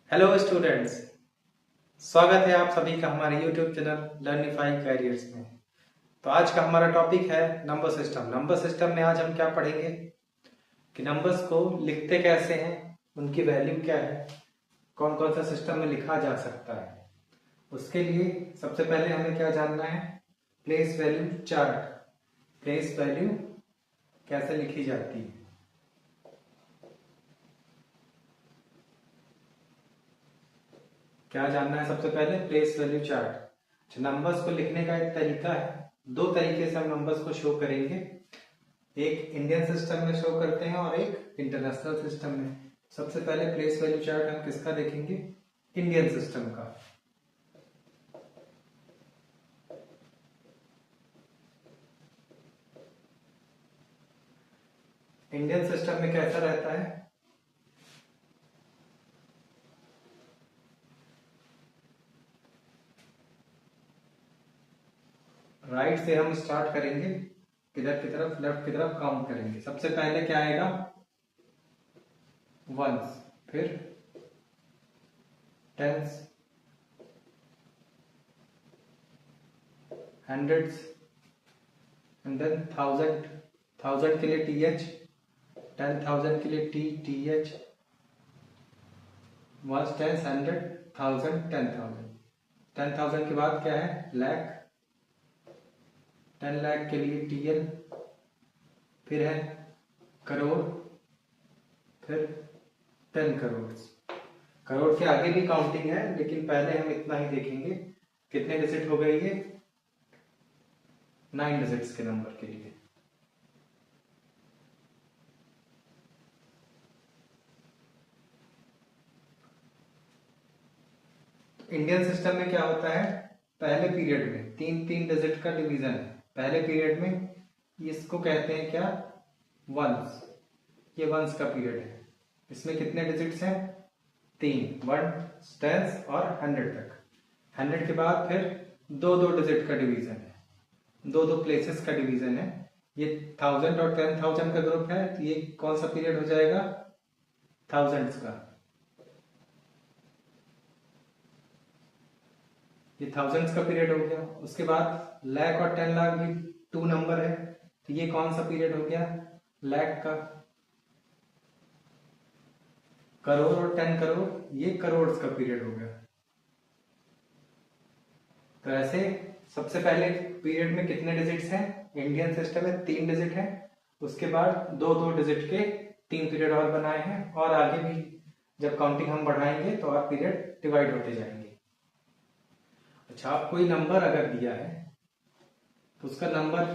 Hello students, स्वागत है आप सभी का हमारे यूट्यूब चैनल लर्निफाई कैरियर्स में। तो आज का हमारा टॉपिक है नंबर सिस्टम। नंबर सिस्टम में आज हम क्या पढ़ेंगे कि नंबर्स को लिखते कैसे हैं, उनकी वैल्यू क्या है, कौन कौन सा सिस्टम में लिखा जा सकता है। उसके लिए सबसे पहले हमें क्या जानना है, place value chart. Place value कैसे लिखी जाती है। क्या जानना है सबसे पहले, प्लेस वैल्यू चार्ट। नंबर्स को लिखने का एक तरीका है, दो तरीके से हम नंबर्स को शो करेंगे। एक इंडियन सिस्टम में शो करते हैं और एक इंटरनेशनल सिस्टम में। सबसे पहले प्लेस वैल्यू चार्ट हम किसका देखेंगे, इंडियन सिस्टम का। इंडियन सिस्टम में कैसा रहता है, राइट से हम स्टार्ट करेंगे, किधर की तरफ, लेफ्ट की तरफ काउंट करेंगे। सबसे पहले क्या आएगा, वंस, फिर tens, hundreds and then thousand. Thousand के लिए TH, 10,000 के लिए TH, ones, tens, hundred, thousand, 10,000। 10,000 के बाद क्या है, लाख। 10 लाख के लिए TL, फिर है करोड़, फिर 10 करोड़। करोड़ के आगे भी काउंटिंग है, लेकिन पहले हम इतना ही देखेंगे। कितने डिजिट हो गए ये, 9 डिजिट्स के नंबर के लिए। इंडियन सिस्टम में क्या होता है, पहले पीरियड में तीन तीन डिजिट का डिवीजन है। पहले पीरियड में इसको कहते हैं क्या, वंस। ये वंस का पीरियड है। इसमें कितने डिजिट्स हैं, 3, 1, टेंस और 100 तक। 100 के बाद फिर दो दो डिजिट का डिवीजन है, दो दो प्लेसेस का डिवीजन है। ये 1000 और 10,000 का ग्रुप है, तो ये कौन सा पीरियड हो जाएगा, थाउजेंड्स का। ये थाउजेंड्स का पीरियड हो गया। उसके बाद लाख और 10 लाख भी 2 नंबर है, तो ये कौन सा पीरियड हो गया, लाख का। करोड़ और 10 करोड़, ये करोड़ का पीरियड हो गया। तो ऐसे सबसे पहले पीरियड में कितने डिजिट्स हैं, इंडियन सिस्टम में 3 डिजिट है। उसके बाद दो दो डिजिट के 3 पीरियड और बनाए हैं, और आगे भी जब काउंटिंग हम बढ़ाएंगे तो और पीरियड डिवाइड होते जाएंगे। अच्छा, आप कोई नंबर अगर दिया है तो उसका नंबर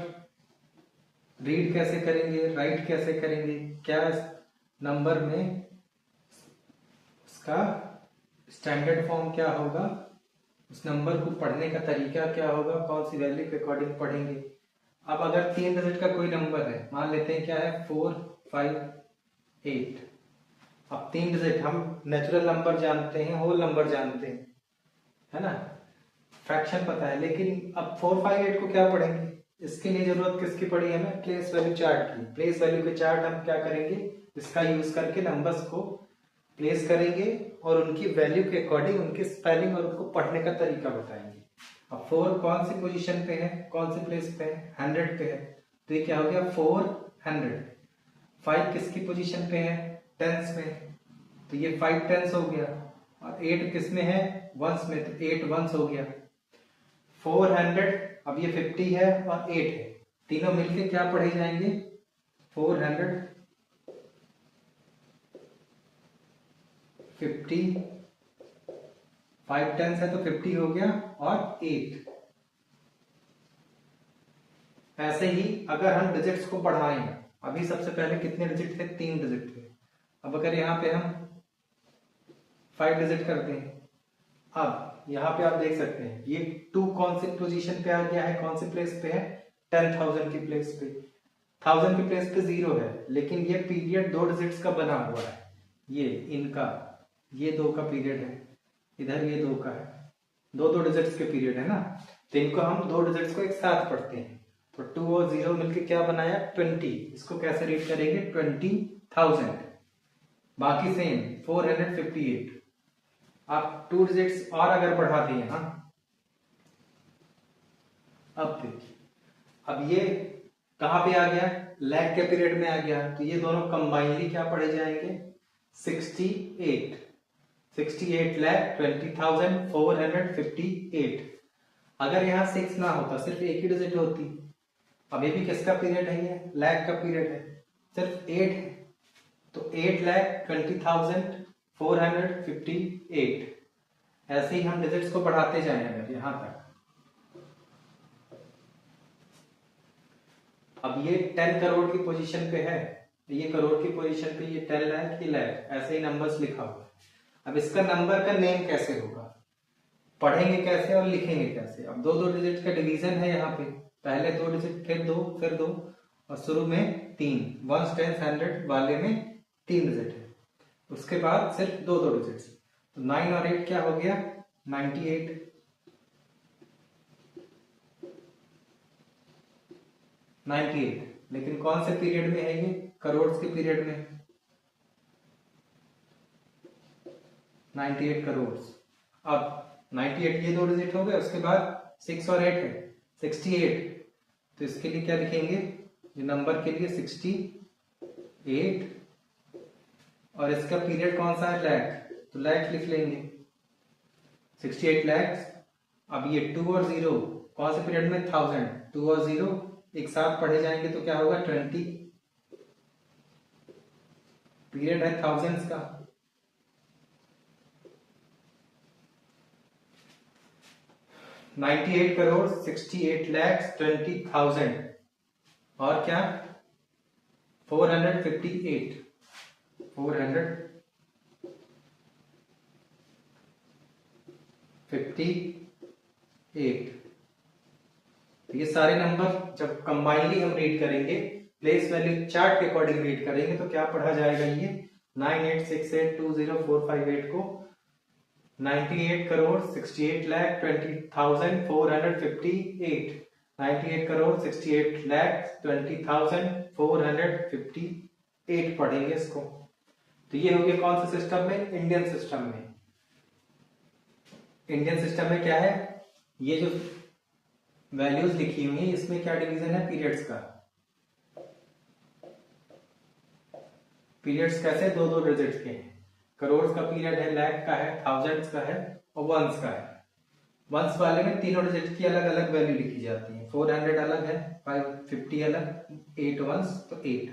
रीड कैसे करेंगे, राइट कैसे करेंगे, क्या नंबर में उसका स्टैंडर्ड फॉर्म क्या होगा, उस नंबर को पढ़ने का तरीका क्या होगा, कौन सी वैल्यू के अकॉर्डिंग पढ़ेंगे। अब अगर 3 डिजिट का कोई नंबर है, मान लेते हैं क्या है, 4, 5, 8। अब 3 डिजिट, हम नेचुरल नंबर जानते हैं, होल नंबर जानते हैं, है ना, फ्रैक्शन पता है। लेकिन अब 4, 5, 8 को क्या पढ़ेंगे, इसके लिए जरूरत किसकी पड़ी हमें, प्लेस वैल्यू चार्ट की। प्लेस वैल्यू के चार्ट हम क्या करेंगे, इसका यूज करके नंबर्स को प्लेस करेंगे और उनकी वैल्यू के अकॉर्डिंग उनकी स्पेलिंग और उनको पढ़ने का तरीका बताएंगे। अब 4 कौन सी पोजीशन पे है, कौन सी प्लेस पे है, 100 पे है, तो ये क्या हो गया, 400। 5 किसकी पोजीशन पे है, टेंस में, तो ये 5 टेंस हो गया। और 8 किस में है, वंस में, तो 8 वंस हो गया। 400, अब ये 50 है और 8 है, तीनों मिलके क्या पढ़े जाएंगे, 400, 50, 5 टेंस है तो 50 हो गया, और 8। ऐसे ही अगर हम डिजिट्स को बढ़ाएं, अभी सबसे पहले कितने डिजिट थे, 3 डिजिट थे। अब अगर यहाँ पे हम 5 डिजिट करते हैं, अब यहाँ पे आप देख सकते हैं ये 2 कौन सी पोजीशन पे आ गया है, कौन सी प्लेस पे है, 10,000 की प्लेस पे। 1000 की प्लेस पे 0 है, लेकिन ये पीरियड 2 डिजिट्स का बना हुआ है। ये इनका, ये 2 का पीरियड है, इधर ये 2 का है, दो दो डिजिट्स के पीरियड है ना, तो इनको हम 2 डिजिट्स को एक साथ पढ़ते हैं। तो 2 और 0 मिलके क्या बनाया, 20। इसको कैसे रीड करेंगे, 20,000। बाकी सेम 458। आप 2 डिजिट्स और अगर बढ़ा दिए, हाँ अब देखिए, अब ये कहां पे आ गया, लैख के पीरियड में आ गया, तो ये दोनों कंबाइनली क्या पढ़े जाएंगे, 68 68,20,458। अगर यहाँ 6 ना होता, सिर्फ एक ही डिजिट होती, अब ये भी किसका पीरियड है, ये लैख का पीरियड है, सिर्फ 8 है, तो 8,20,458। ऐसे ही हम डिजिट्स को बढ़ाते जाएं अगर यहां तक। अब ये 10 करोड़ की पोजीशन पे है, ये करोड़ की पोजीशन पे, ये 10 लाख, ये लाख, ऐसे ही नंबर्स लिखा हुआ है। अब इसका नंबर का नेम कैसे होगा, पढ़ेंगे कैसे और लिखेंगे कैसे। अब दो दो डिजिट का डिवीजन है यहाँ पे, पहले 2 डिजिट, फिर दो और शुरू में 3, 1, 10, 100 वाले में 3 डिजिट है, उसके बाद सिर्फ दो दो डिजिट्स, तो 9 और 8 क्या हो गया, 98। 98, लेकिन कौन से पीरियड में है ये, करोड़ के पीरियड में, 98 करोड़। अब 98 ये दो डिजिट हो गए, उसके बाद 6 और 8 है 68, तो इसके लिए क्या लिखेंगे, ये नंबर के लिए 68, और इसका पीरियड कौन सा है, लैख, तो लैख लिख लेंगे, 68 लैक्स। अब ये 2 और 0 कौन से पीरियड में, 1000, 2 और 0 एक साथ पढ़े जाएंगे तो क्या होगा, 20, पीरियड है थाउजेंड्स का। $98 करोड़ 68 lakhs 20,000 और क्या 458 तो ये सारे नंबर जब कंबाइनली हम रीड करेंगे, प्लेस वैल्यू चार्ट के अकॉर्डिंग रीड करेंगे, तो क्या पढ़ा जाएगा, ये 986820,458 को 98 करोड़ 68 लाख 20,458, 98 करोड़ 68 लाख 20,458 पढ़ेंगे इसको। तो ये हो गया कौन से सिस्टम में, इंडियन सिस्टम में। इंडियन सिस्टम में क्या है, ये जो वैल्यूज लिखी हुई है इसमें क्या डिवीजन है, पीरियड्स का। पीरियड्स कैसे, दो दो डिजिट के हैं, करोड़ का पीरियड है, लाख का है, थाउजेंड्स का है और वंस का है। वंस वाले में तीनों डिजिट की अलग अलग वैल्यू लिखी जाती है, 400 अलग है, 550 अलग, 8 वंस तो 8,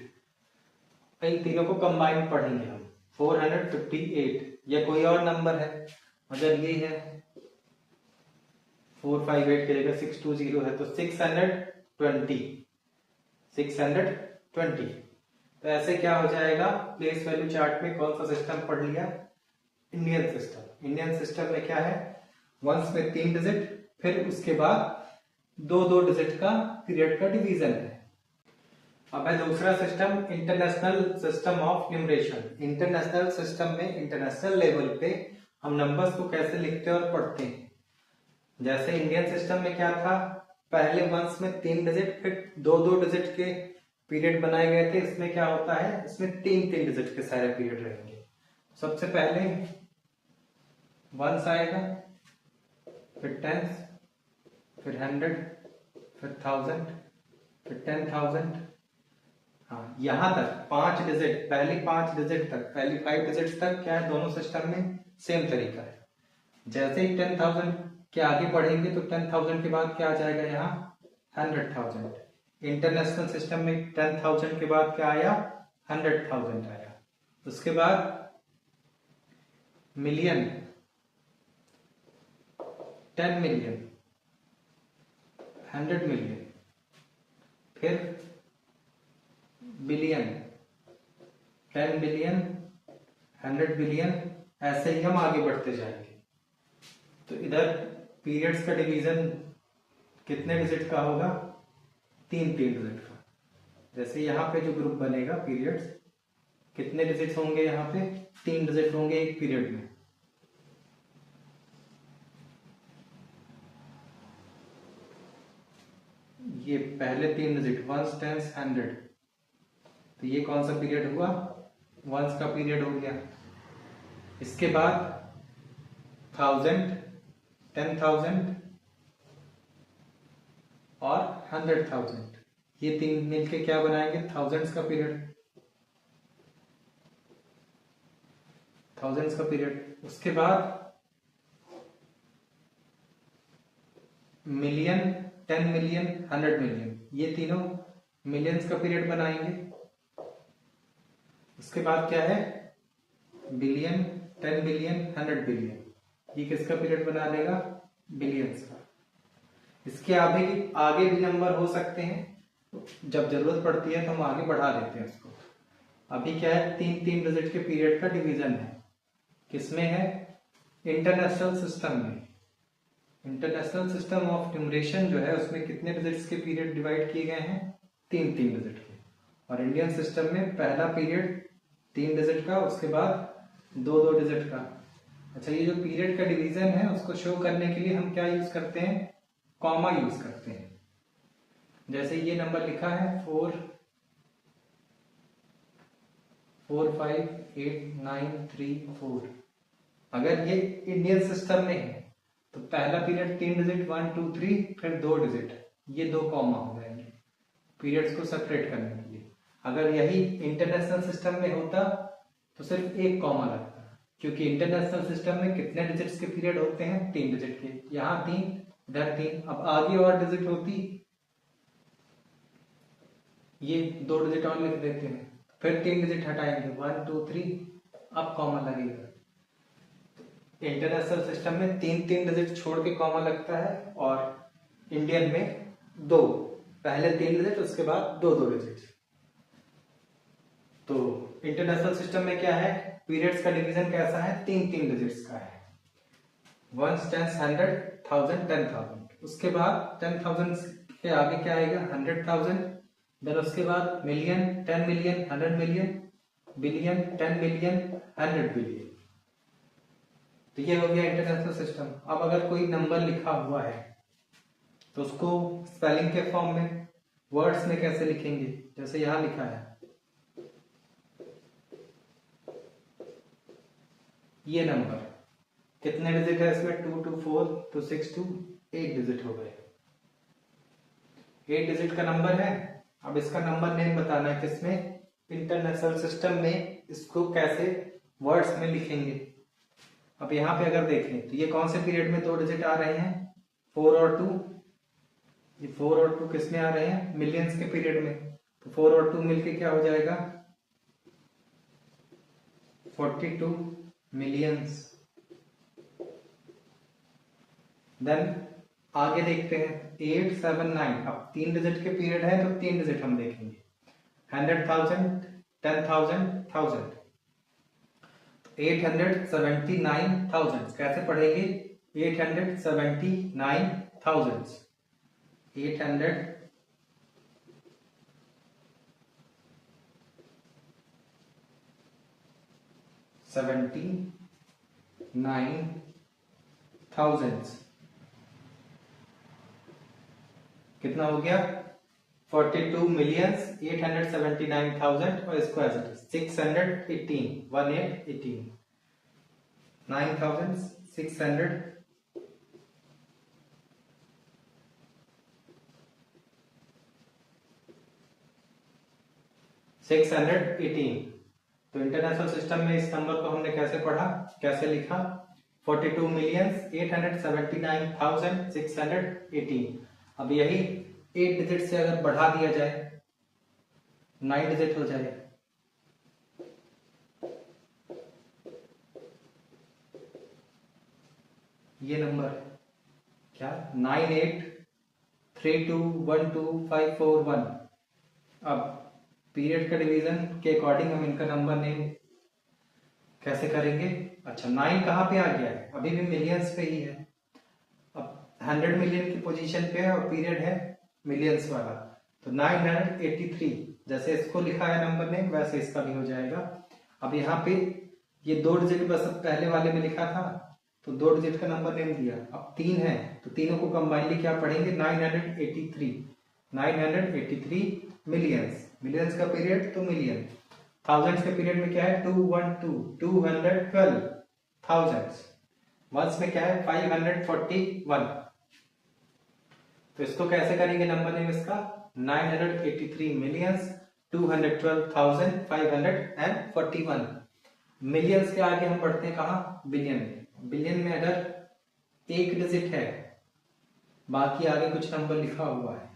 इन तीनों को कंबाइन पढ़ेंगे हम, 458 या कोई और नंबर है, अगर ये है 458 की जगह 620 है तो 620, तो ऐसे क्या हो जाएगा, प्लेस वैल्यू चार्ट में कौन सा सिस्टम पढ़ लिया, इंडियन सिस्टम। इंडियन सिस्टम में क्या है, वंस में 3 डिजिट, फिर उसके बाद दो दो डिजिट का पीरियड का डिवीजन है। अब है दूसरा system, international system of numeration. International system में, इंटरनेशनल लेवल पे हम नंबर्स को कैसे लिखते हैं और पढ़ते हैं। जैसे इंडियन सिस्टम में क्या था, पहले वंस में 3 डिजिट, फिर दो दो डिजिट के पीरियड बनाए गए थे। इसमें क्या होता है, इसमें 3 डिजिट के सारे पीरियड रहेंगे। सबसे पहले वंस आएगा, फिर टेंस, फिर 100, फिर 1000, फिर 10,000। हाँ, यहां तक 5 डिजिट, पहली 5 डिजिट तक, पहली 5 डिजिट तक क्या है, दोनों सिस्टम में सेम तरीका है। जैसे ही 10,000 के आगे बढ़ेंगे तो 10,000 के बाद क्या आ जाएगा, यहाँ 100,000। इंटरनेशनल सिस्टम में 10,000 के बाद क्या आया, 100,000 आया। उसके बाद मिलियन, 10 मिलियन, 100 मिलियन, फिर बिलियन, 10 बिलियन, 100 बिलियन, ऐसे ही हम आगे बढ़ते जाएंगे। तो इधर पीरियड्स का डिवीजन कितने डिजिट का होगा, 3 डिजिट का। जैसे यहाँ पे जो ग्रुप बनेगा पीरियड्स, कितने डिजिट्स होंगे, यहाँ पे 3 डिजिट होंगे एक पीरियड में। ये पहले 3 डिजिट, वंस, टेंस, 100, तो ये कौन सा पीरियड हुआ, वंस का पीरियड हो गया। इसके बाद 1000, 10,000 और 100,000। ये तीन मिलके क्या बनाएंगे? थाउजेंड्स का पीरियड, थाउजेंड्स का पीरियड। उसके बाद मिलियन, 10 मिलियन, 100 मिलियन, ये तीनों मिलियंस का पीरियड बनाएंगे। उसके बाद क्या है? बिलियन, 10 बिलियन, 100 बिलियन, ये किसका पीरियड बना लेगा? बिलियंस का। इसके आगे भी नंबर हो सकते हैं, जब जरूरत पड़ती है तो हम आगे बढ़ा देते हैं उसको। अभी क्या है? 3-3 डिजिट के पीरियड का डिवीजन है। किसमें है? इंटरनेशनल सिस्टम में। इंटरनेशनल सिस्टम ऑफ न्यूमरेशन जो है उसमें कितने डिजिट्स के पीरियड डिवाइड किए गए हैं? 3-3 डिजिट के। और इंडियन सिस्टम में पहला पीरियड 3 डिजिट का, उसके बाद 2-2 डिजिट का। अच्छा, ये जो पीरियड का डिवीजन है उसको शो करने के लिए हम क्या यूज करते हैं? कॉमा यूज करते हैं। जैसे ये नंबर लिखा है 4 4 5 8 9 3 4। अगर ये इंडियन सिस्टम में है तो पहला पीरियड 3 डिजिट 1 2 3, फिर 2 डिजिट, ये 2 कॉमा हो जाएंगे पीरियड्स को सेपरेट करने के लिए। अगर यही इंटरनेशनल सिस्टम में होता तो सिर्फ 1 कॉमा लगता, क्योंकि इंटरनेशनल सिस्टम में कितने डिजिट्स के पीरियड होते हैं? 3 डिजिट के। यहाँ 3, इधर 3। अब आगे और डिजिट होती, ये 2 डिजिट और लिख देते हैं, फिर 3 डिजिट हटाएंगे 1 2 3, अब कॉमा लगेगा। इंटरनेशनल सिस्टम में 3-3 डिजिट छोड़ के कॉमा लगता है, और इंडियन में 2, पहले 3 डिजिट उसके बाद 2-2 डिजिट। तो इंटरनेशनल सिस्टम में क्या है? पीरियड्स का डिवीजन कैसा है? 3-3 डिजिट्स का है। 1 10 100 1000 10,000। उसके बाद 10,000 के आगे क्या आएगा? 100,000। देन उसके बाद million, 10 million, 100 million, billion, 10 billion, 100 billion. तो ये हो गया इंटरनेशनल सिस्टम। अब अगर कोई नंबर लिखा हुआ है तो उसको स्पेलिंग के फॉर्म में, वर्ड्स में कैसे लिखेंगे? जैसे यहां लिखा है ये नंबर, कितने डिजिट है इसमें? 2 2 4 2 6 2, 8 डिजिट हो गए। 8 डिजिट का नंबर है। अब इसका नंबर नेम बताना है किसमें? इंटरनेशनल सिस्टम में। इसको कैसे वर्ड्स में लिखेंगे? अब यहाँ पे अगर देखें तो ये कौन से पीरियड में 2 डिजिट आ रहे हैं? 4 और 2। ये 4 और 2 किस में आ रहे हैं? मिलियंस के पीरियड में। तो 4 और 2 मिलके क्या हो जाएगा? 42 मिलियंस। देन आगे देखते हैं 8 7 9। अब 3 डिजिट के पीरियड है तो 3 डिजिट हम देखेंगे। 100,000 10,000 1000, 879,000 कैसे पढ़ेंगे? 879,000, 879,000 कितना हो गया? 42 मिलियंस 879,000 और इसको ऐसे 618 1818 9,600 618। तो इंटरनेशनल सिस्टम में इस नंबर को हमने कैसे पढ़ा, कैसे लिखा? 42 मिलियंस 879,618। अब यही 8 डिजिट से अगर बढ़ा दिया जाए 9 डिजिट हो जाए, ये नंबर क्या? 98321254 अब पीरियड का डिवीजन के अकॉर्डिंग हम इनका नंबर नेम कैसे करेंगे? अच्छा, 9 कहाँ पे आ गया है? अभी भी मिलियंस पे ही है। अब 100 मिलियन की पोजीशन पे है और पीरियड है मिलियंस वाला, तो 983 जैसे इसको लिखा है नंबर नेम वैसे इसका भी हो जाएगा। अब यहाँ पे ये 2 डिजिट बस पहले वाले में लिखा था तो 2 डिजिट का नंबर नेम दिया। अब 3 है तो तीनों को कंबाइनली क्या पढ़ेंगे? 983 मिलियंस। मिलियंस का पीरियड तो मिलियन, थाउजेंड्स के पीरियड में क्या है? 212 212 थाउजेंड्स। वंस में क्या है 541, तो इसको कैसे करेंगे नंबर नेम इसका 983,212,541। मिलियंस के आगे हम बढ़ते हैं कहा बिलियन में। बिलियन में अगर एक डिजिट है बाकी आगे कुछ नंबर लिखा हुआ है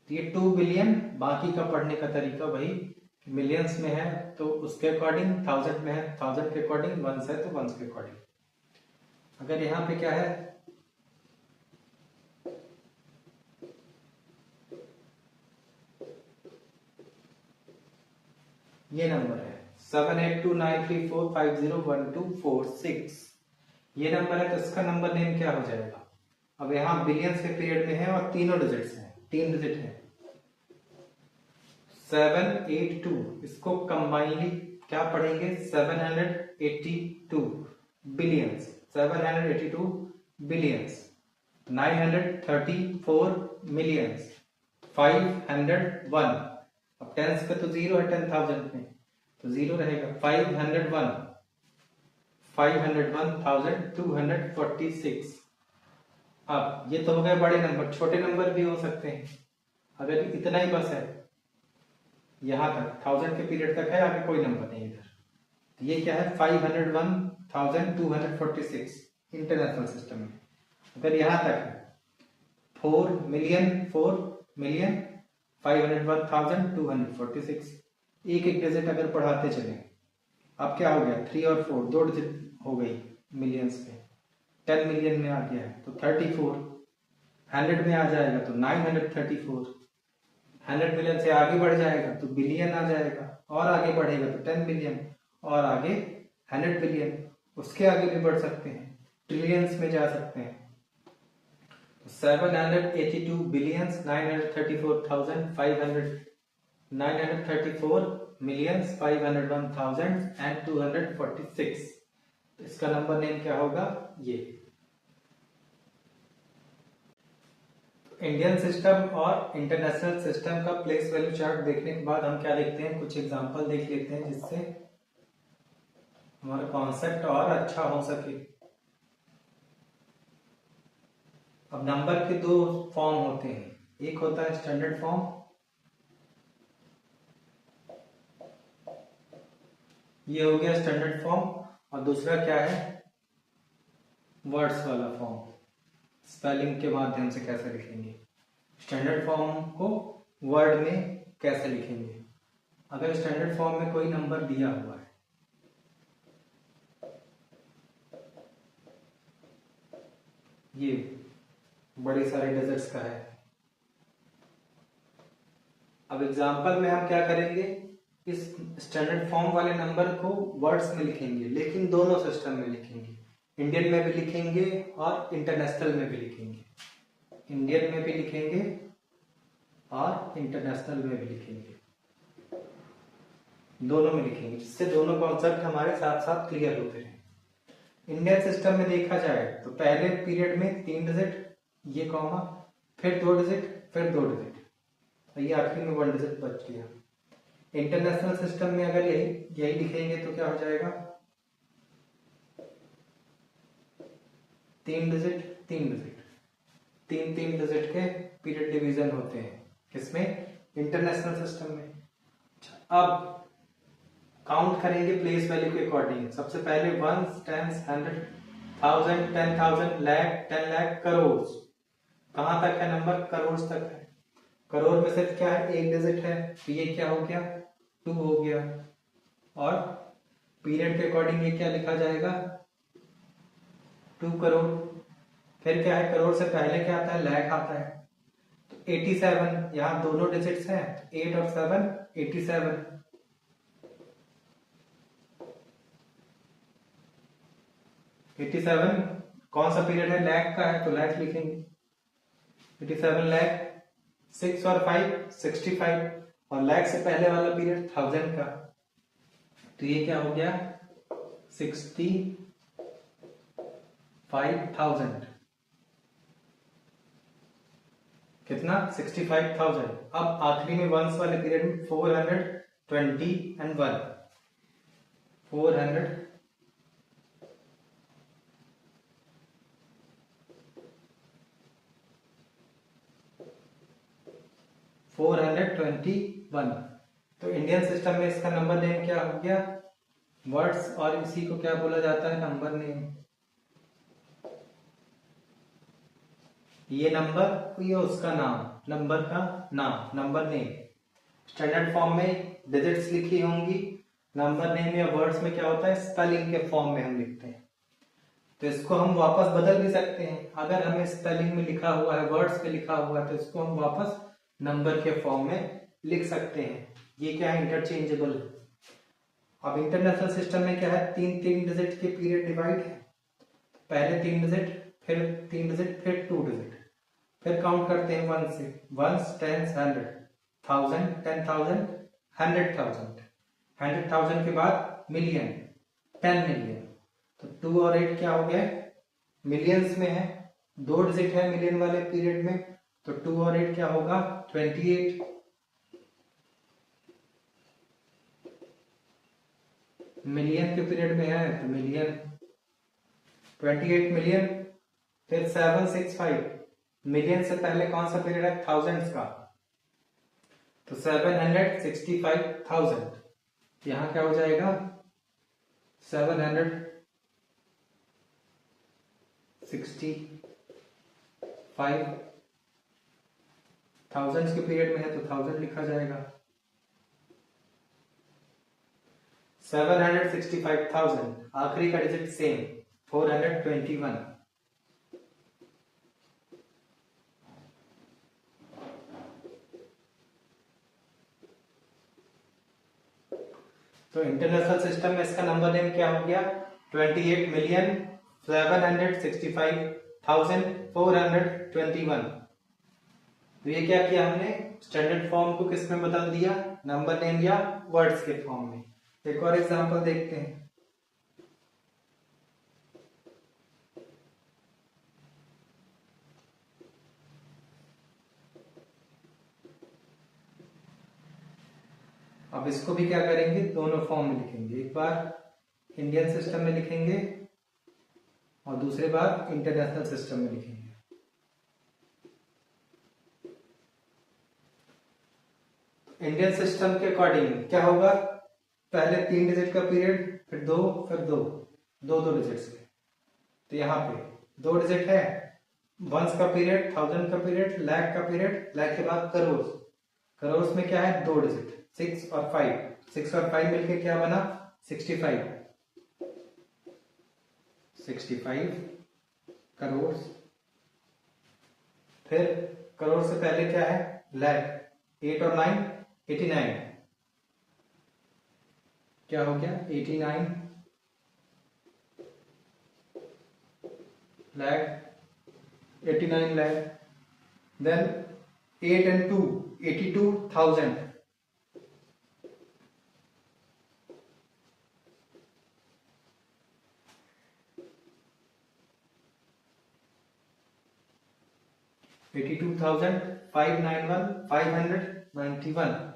तो ये 2 बिलियन, बाकी का पढ़ने का तरीका वही मिलियंस में है तो उसके अकॉर्डिंग, थाउजेंड में है थाउजेंड के अकॉर्डिंग, वंस है तो वंस के अकॉर्डिंग। अगर यहाँ पे क्या है ये नंबर है 782934501246, ये नंबर है तो इसका नंबर नेम क्या हो जाएगा। अब यहाँ बिलियंस के पीरियड में है और तीनों डिजिट्स हैं, 3 डिजिट है 782, इसको कंबाइनली क्या पढ़ेंगे 782 बिलियंस, 782 बिलियंस, 934 मिलियंस, 501। अब टेंस पे तो जीरो है 10,000 में तो जीरो रहेगा, 501,246। अब ये तो हो गए बड़े नंबर, छोटे नंबर भी हो सकते हैं। अगर इतना ही बस है यहां तक, 1000 के पीरियड तक है, आगे कोई नंबर नहीं इधर, तो ये क्या है 501,246 इंटरनेशनल सिस्टम में। अगर यहां तक है 4 मिलियन 501,246, एक एक डिजिट अगर पढ़ाते चले। अब क्या हो गया 3 और 4 दो डिजिट हो गई मिलियंस में, 10 मिलियन में आ गया है तो 34, 100 में आ जाएगा तो 934, 100 मिलियन से आगे बढ़ जाएगा तो बिलियन आ जाएगा, और आगे बढ़ेगा तो 10 बिलियन, और आगे 100 बिलियन, उसके आगे भी बढ़ सकते हैं, ट्रिलियंस में जा सकते हैं। 782 billions 934 millions 501,246, तो इसका नंबर नेम क्या होगा ये। इंडियन सिस्टम और इंटरनेशनल सिस्टम का प्लेस वैल्यू चार्ट देखने के बाद हम क्या देखते हैं, कुछ एग्जांपल देख लेते हैं जिससे हमारा कॉन्सेप्ट और अच्छा हो सके। अब नंबर के दो फॉर्म होते हैं, एक होता है स्टैंडर्ड फॉर्म, ये हो गया स्टैंडर्ड फॉर्म, और दूसरा क्या है वर्ड्स वाला फॉर्म, स्पेलिंग के माध्यम से कैसे लिखेंगे। स्टैंडर्ड फॉर्म को वर्ड में कैसे लिखेंगे। अगर स्टैंडर्ड फॉर्म में कोई नंबर दिया हुआ है, ये बड़े सारे डिजिट्स का है। अब एग्जांपल में हम क्या करेंगे, इस स्टैंडर्ड फॉर्म वाले नंबर को वर्ड्स में लिखेंगे, लेकिन दोनों सिस्टम में लिखेंगे, इंडियन में भी लिखेंगे और इंटरनेशनल में भी लिखेंगे। इंडियन में भी लिखेंगे और इंटरनेशनल में भी लिखेंगे, दोनों में लिखेंगे, जिससे दोनों कॉन्सेप्ट हमारे साथ साथ क्लियर होते हैं। इंडियन सिस्टम में देखा जाए तो पहले पीरियड में 3 डिजिट, ये कॉमा, फिर 2 डिजिट, फिर 2 डिजिट, ये आखिरी में 1 डिजिट बच गया। इंटरनेशनल सिस्टम में अगर यही लिखेंगे तो क्या हो जाएगा 3 डिजिट 3 डिजिट, 3 डिजिट के पीरियड डिवीजन होते हैं, किसमें इंटरनेशनल सिस्टम में। अब काउंट करेंगे प्लेस वैल्यू के अकॉर्डिंग। सबसे पहले 1, 10, 100, 1000, 10,000, लाख, 10 लाख, करोड़, कहां तक है नंबर, करोड़ तक है। करोड़ में सिर्फ क्या है एक डिजिट है तो ये क्या हो गया 2 हो गया, और पीरियड के अकॉर्डिंग ये क्या लिखा जाएगा 2 करोड़। फिर क्या है करोड़ से पहले क्या आता है लाख आता है, तो 87, यहां दोनों डिजिट्स हैं, 8 और 7 87, कौन सा पीरियड है लाख का है तो लाख लिखेंगे, 87 लाख, 6 और 5 65, और लाख से पहले वाला पीरियड 1000 का, तो ये क्या हो गया 65,000, कितना 65,000। अब आखिरी में वंस वाले पीरियड में 421, 421। तो इंडियन सिस्टम में इसका नंबर नेम क्या हो गया, वर्ड्स, और इसी को क्या बोला जाता है, नंबर नेम। ये नंबर, ये उसका नाम, नंबर का नाम, नंबर नेम। स्टैंडर्ड फॉर्म में डिजिट्स लिखी होंगी, नंबर नेम या वर्ड्स में क्या होता है, स्पेलिंग के फॉर्म में हम लिखते हैं। तो इसको हम वापस बदल भी सकते हैं, अगर हमें स्पेलिंग में लिखा हुआ है, वर्ड्स में लिखा हुआ है, तो इसको हम वापस नंबर के फॉर्म में लिख सकते हैं। ये क्या है, इंटरचेंजेबल। अब इंटरनेशनल सिस्टम में क्या है, तीन तीन डिजिट के पीरियड डिवाइड है। पहले 3 डिजिट, फिर 3 डिजिट, फिर 2 डिजिट, फिर काउंट करते हैं 1 से, 1s, 10s, 100, 1000, 10,000, 100,000, 100,000 के बाद मिलियन, 10 मिलियन। तो 2 और 8 क्या हो गए, मिलियंस में है, 2 डिजिट है मिलियन वाले पीरियड में, तो 2 और 8 क्या होगा, 28। मिलियन के पीरियड में है तो मिलियन, 28 मिलियन। फिर 765, मिलियन से पहले कौन सा पीरियड है, थाउजेंड्स का, तो 765,000। यहां क्या हो जाएगा, 765, थाउजेंड्स के पीरियड में है तो 1000 लिखा जाएगा। 765,000, आखिरी का डिजिट सेम, 421। तो इंटरनेशनल सिस्टम में इसका नंबर नेम क्या हो गया, 28,765,421। तो ये क्या किया हमने, स्टैंडर्ड फॉर्म को किस में बदल दिया, नंबर नेम या वर्ड्स के फॉर्म में। एक और एग्जांपल देखते हैं। अब इसको भी क्या करेंगे, दोनों फॉर्म में लिखेंगे, एक बार इंडियन सिस्टम में लिखेंगे और दूसरी बार इंटरनेशनल सिस्टम में लिखेंगे। इंडियन सिस्टम के अकॉर्डिंग क्या होगा, पहले 3 डिजिट का पीरियड, फिर 2, फिर 2, 2 डिजिट्स के। तो यहाँ पे 2 डिजिट है, वंस का पीरियड, 1000 का पीरियड, लाख का पीरियड, लाख के बाद करोड़। करोड़ में क्या है, 2 डिजिट, 6 और 5, 6 और 5 मिलके क्या बना, 65, 65 करोड़। फिर करोड़ से पहले क्या है, लाख, 8 और 9, 89, क्या हो गया, 89 लाख, 89 लाख। Then 8 and 2, 82,000। $82,591,591।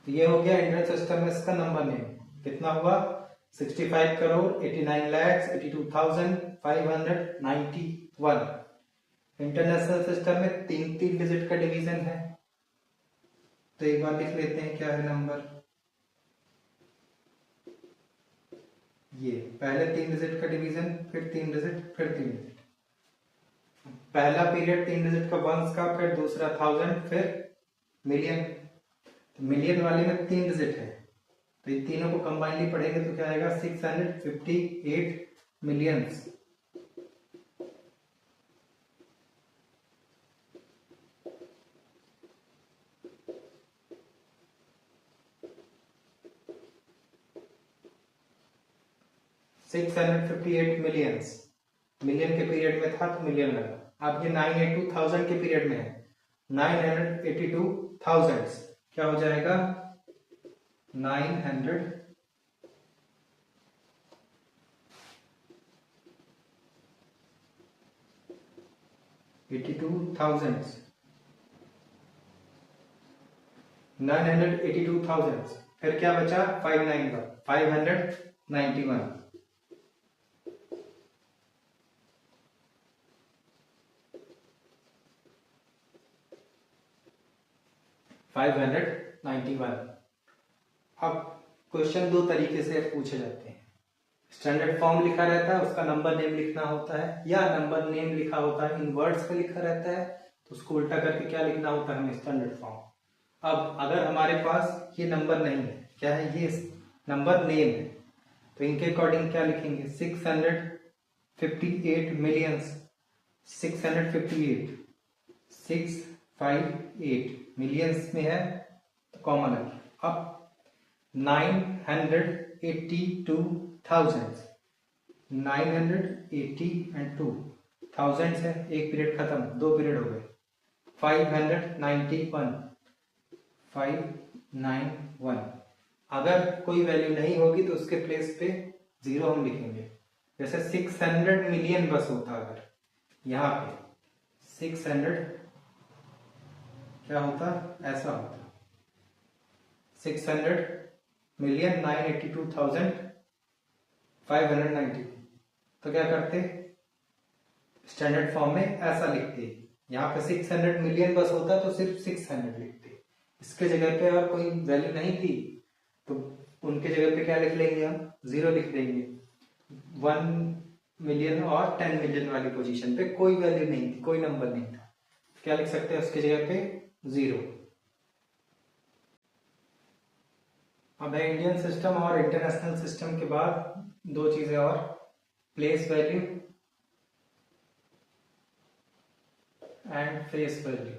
ये हो गया इंडियन सिस्टम में इसका नंबर नेम। कितना हुआ, 65 करोड़ 89 लाख 82,591। इंटरनेशनल सिस्टम में 3 डिजिट का डिवीजन है, तो एक बार लिख लेते हैं क्या है नंबर। ये पहले 3 डिजिट का डिवीजन, फिर 3 डिजिट, फिर 3 डिजिट। पहला पीरियड 3 डिजिट का वंस का, फिर दूसरा 1000, फिर मिलियन। तो मिलियन वाले में 3 डिजिट है, तो इन तीनों को कंबाइनली पढ़ेंगे तो क्या आएगा, 658 मिलियंस। $658 मिलियन के पीरियड में था तो मिलियन लगा। अब ये 982,000 के पीरियड में है, 982,000 क्या हो जाएगा, 982,000। फिर क्या बचा, 591, 500 91, 591। अब क्वेश्चन दो तरीके से पूछे जाते हैं। स्टैंडर्ड फॉर्म लिखा रहता है, उसका नंबर नेम लिखना होता है, या नंबर नेम लिखा होता है इन वर्ड्स में लिखा रहता है, तो उसको उल्टा करके क्या लिखना होता है हमें, स्टैंडर्ड फॉर्म। अब अगर हमारे पास ये नंबर नहीं है, क्या है, ये नंबर नेम है, तो इनके अकॉर्डिंग क्या लिखेंगे, 658 मिलियंस, 658, 658 मिलियंस में है तो कॉमन है। अब 982,000, 980 एंड 2 थाउजेंड्स है, एक पीरियड खत्म, दो पीरियड हो गए। 591, 591। अगर कोई वैल्यू नहीं होगी तो उसके प्लेस पे 0 हम लिखेंगे। जैसे 600 मिलियन बस होता, अगर यहाँ पे 600 क्या होता, ऐसा होता, 600 मिलियन 982,592, तो क्या करते, स्टैंडर्ड फॉर्म में ऐसा लिखते। यहाँ पे 600 मिलियन बस होता तो सिर्फ 600 लिखते, इसके जगह पे अगर कोई वैल्यू नहीं थी तो उनके जगह पे क्या लिख लेंगे, हम 0 लिख देंगे। 1 मिलियन और 10 मिलियन वाली पोजीशन पे कोई वैल्यू नहीं थी, कोई नंबर नहीं था, क्या लिख सकते हैं उसकी जगह पे, 0। अब है इंडियन सिस्टम और इंटरनेशनल सिस्टम के बाद दो चीजें और, place value and face value.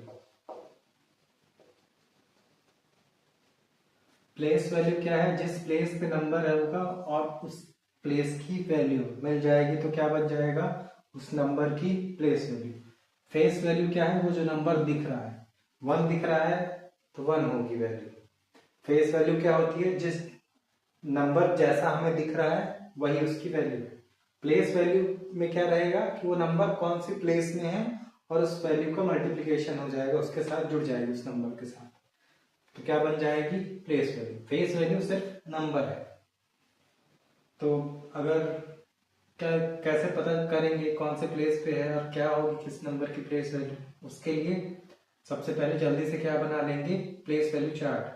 Place value क्या है, जिस प्लेस पे नंबर होगा और उस प्लेस की वैल्यू मिल जाएगी तो क्या बन जाएगा, उस नंबर की प्लेस वैल्यू। फेस वैल्यू क्या है, वो जो नंबर दिख रहा है, 1 दिख रहा है तो 1 होगी वैल्यू। फेस वैल्यू क्या होती है, जिस नंबर जैसा हमें दिख रहा है वही उसकी वैल्यू है। प्लेस वैल्यू में क्या रहेगा कि वो नंबर कौन सी प्लेस में है और उस वैल्यू का मल्टीप्लिकेशन हो जाएगा, उसके साथ जुड़ जाएगी उस नंबर के साथ, तो क्या बन जाएगी, प्लेस वैल्यू। फेस वैल्यू सिर्फ नंबर है। तो अगर क्या कैसे पता करेंगे कौन से प्लेस पे है और क्या होगी किस नंबर की प्लेस वैल्यू, उसके लिए सबसे पहले जल्दी से क्या बना लेंगे, place value chart.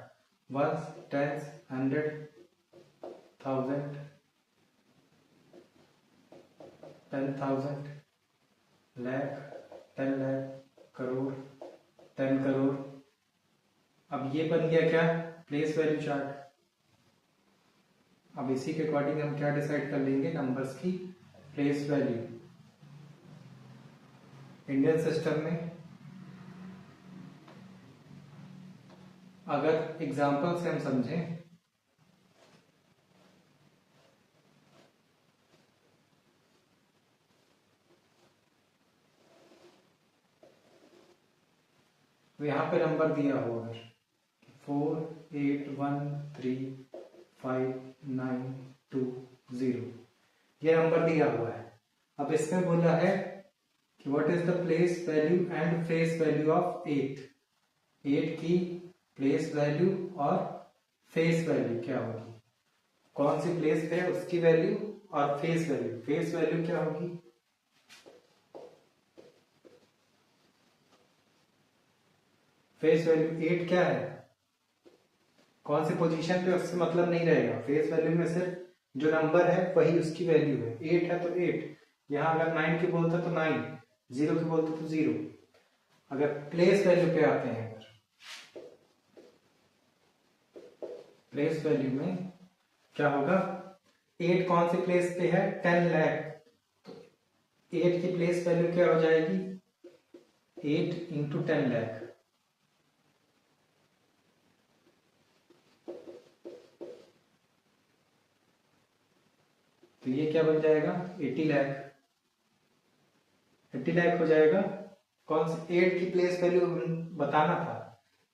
1, 10, 100, 1000, 10,000, lakh, 10 lakh, crore, 10 crore. अब ये बन गया क्या, प्लेस वैल्यू चार्ट। अब इसी के अकॉर्डिंग हम क्या डिसाइड कर लेंगे, नंबर्स की प्लेस वैल्यू। इंडियन सिस्टम में अगर एग्जांपल से हम समझें, तो यहाँ पे नंबर दिया हो अगर 4813592 ये नंबर दिया हुआ है। अब इसमें बोला है कि what is the place value and face value of 8 की प्लेस वैल्यू और फेस वैल्यू क्या होगी, कौन सी प्लेस पे है उसकी वैल्यू और फेस वैल्यू। फेस वैल्यू क्या होगी, फेस वैल्यू 8 क्या है, कौन सी पोजीशन पे उससे मतलब नहीं रहेगा। फेस वैल्यू में सिर्फ जो नंबर है वही उसकी वैल्यू है। 8 है तो 8, यहाँ अगर 9 की बोलता तो 9, 0 की बोलता तो 0। अगर प्लेस वैल्यू पे आते हैं, अगर प्लेस वैल्यू में क्या होगा, 8 कौन सी प्लेस पे है, 10 लाख, तो 8 की प्लेस वैल्यू क्या हो जाएगी, 8 इंटू 10 लाख। तो ये क्या बन जाएगा, 80 लाख, 80 लाख हो जाएगा। कौन सी 8 की प्लेस वैल्यू बताना था,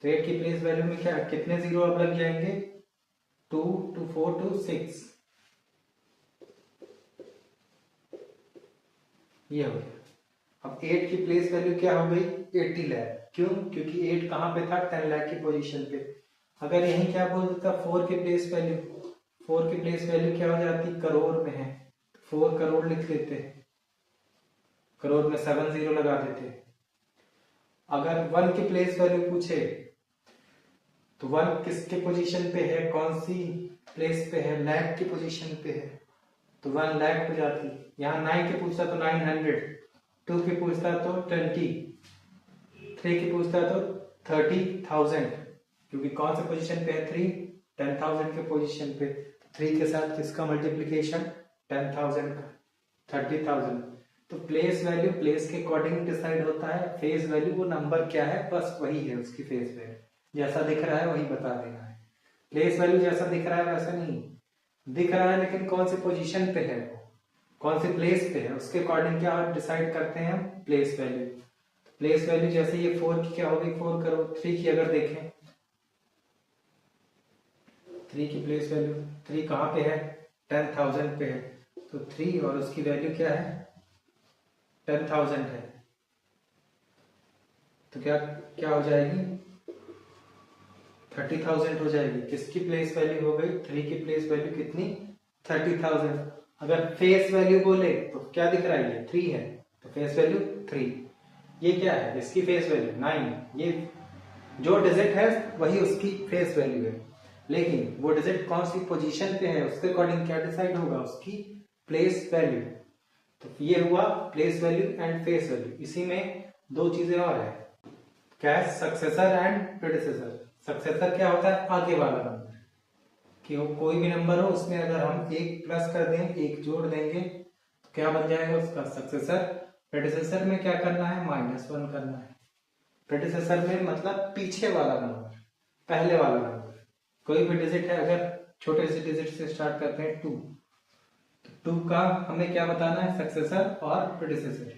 तो 8 की प्लेस वैल्यू में क्या कितने जीरो अब लग जाएंगे, 2 2 4 2 6, ये हो गया। अब 8 की प्लेस वैल्यू क्या हो गई, 80 लाख। क्यों, क्योंकि 8 कहां पे था, 10 लाख की पोजीशन पे। अगर यही क्या बोल देता 4 की प्लेस वैल्यू, 4 की प्लेस वैल्यू क्या हो जाती, करोड़ में है, 4 करोड़ लिख लेते हैं, करोड़ में 7 जीरो लगा देते। अगर 1 की प्लेस वैल्यू पूछे तो 1 किसके पोजीशन पे है, कौन सी प्लेस पे है, लाख की पोजीशन पे है, तो 1 लाख हो जाती। यहाँ 9 की पूछता तो 900, 2 की पूछता तो 20, 3 की पूछता तो 30,000, क्योंकि कौन से पोजीशन पे है 3, 10,000 के पोजीशन पे, 3 के साथ किसका मल्टीप्लीकेशन 10,000 का, 30,000। तो प्लेस वैल्यू प्लेस के अकॉर्डिंग डिसाइड होता है, फेस वैल्यू वो नंबर क्या है बस वही है उसकी फेस वैल्यू, जैसा दिख रहा है वही बता देना है। प्लेस वैल्यू जैसा दिख रहा है वैसा नहीं दिख रहा है, लेकिन कौन सी पोजीशन पे है वो, कौन सी प्लेस पे है, उसके अकॉर्डिंग क्या डिसाइड करते हैं हम, प्लेस वैल्यू। प्लेस वैल्यू जैसे ये 4 की क्या होगी, 4 करोड़। 3 की अगर देखें, 3 की प्लेस वैल्यू, 3 कहाँ पे है, 10,000 पे है, तो 3 और उसकी वैल्यू क्या है 10,000 है, तो क्या क्या हो जाएगी 30,000 हो जाएगी। किसकी प्लेस वैल्यू हो गई, 3 की प्लेस वैल्यू कितनी 30,000। अगर फेस वैल्यू बोले तो क्या दिख रहा है, ये 3 है तो फेस वैल्यू 3। ये क्या है, इसकी फेस वैल्यू 9, ये जो डिजिट है वही उसकी फेस वैल्यू है, लेकिन वो डिजिट कौन सी पोजीशन पे है उसके अकॉर्डिंग क्या डिसाइड होगा, उसकी प्लेस वैल्यू। तो ये हुआ place value and face value. इसी में दो चीजें और है, क्या है, सक्सेसर एंड प्रेडिसेसर। सक्सेसर क्या होता है, आगे वाला नंबर, कि वो कोई भी नंबर हो उसमें अगर हम एक प्लस कर दें, एक जोड़ देंगे तो क्या बन जाएगा उसका सक्सेसर। प्रेडिसेसर में क्या करना है, -1 करना है। प्रेडिसेसर में मतलब पीछे वाला नंबर, पहले वाला नंबर। कोई भी डिजिट है, अगर छोटे से डिजिट से स्टार्ट करते हैं 2, तो 2 का हमें क्या बताना है, सक्सेसर और प्रेडिसेसर।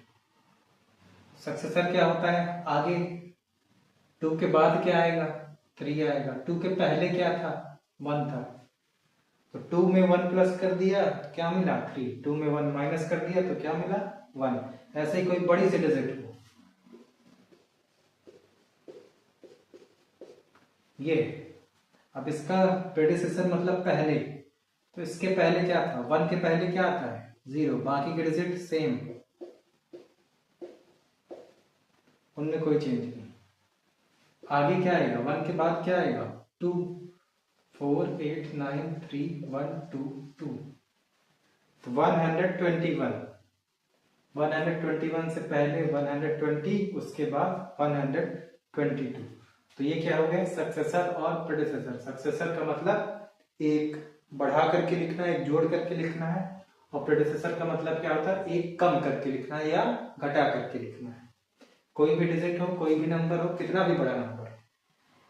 सक्सेसर क्या होता है, आगे 2 के बाद क्या आएगा, 3 आएगा। 2 के पहले क्या था, 1 था, तो 2 में 1 प्लस कर दिया तो क्या मिला 3, 2 में 1 माइनस कर दिया तो क्या मिला 1। ऐसे ही कोई बड़ी सी डिजिट हो, ये अब इसका प्रेडिसेसर मतलब पहले, तो इसके पहले क्या था, 1 के पहले क्या आता है 0, बाकी के डिजिट सेम, उनमें कोई चेंज नहीं। आगे क्या आएगा, 1 के बाद क्या आएगा 2, 4 8 9 3 1 2 2, तो 121 से पहले 120, उसके बाद 122। तो ये क्या हो गया, सक्सेसर और प्रेडिसेसर। सक्सेसर का मतलब एक बढ़ा करके लिखना है, एक जोड़ करके लिखना है, और प्रेडिसेसर का मतलब क्या होता है, एक कम करके लिखना है या घटा करके लिखना है। कोई भी डिजिट हो, कोई भी नंबर हो, कितना भी बड़ा नंबर,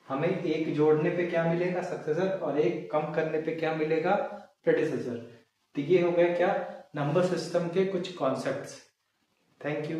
हमें एक जोड़ने पे क्या मिलेगा सक्सेसर, और एक कम करने पे क्या मिलेगा प्रेडिसेसर। तो ये हो गया क्या, नंबर सिस्टम के कुछ कॉन्सेप्ट्स। Thank you.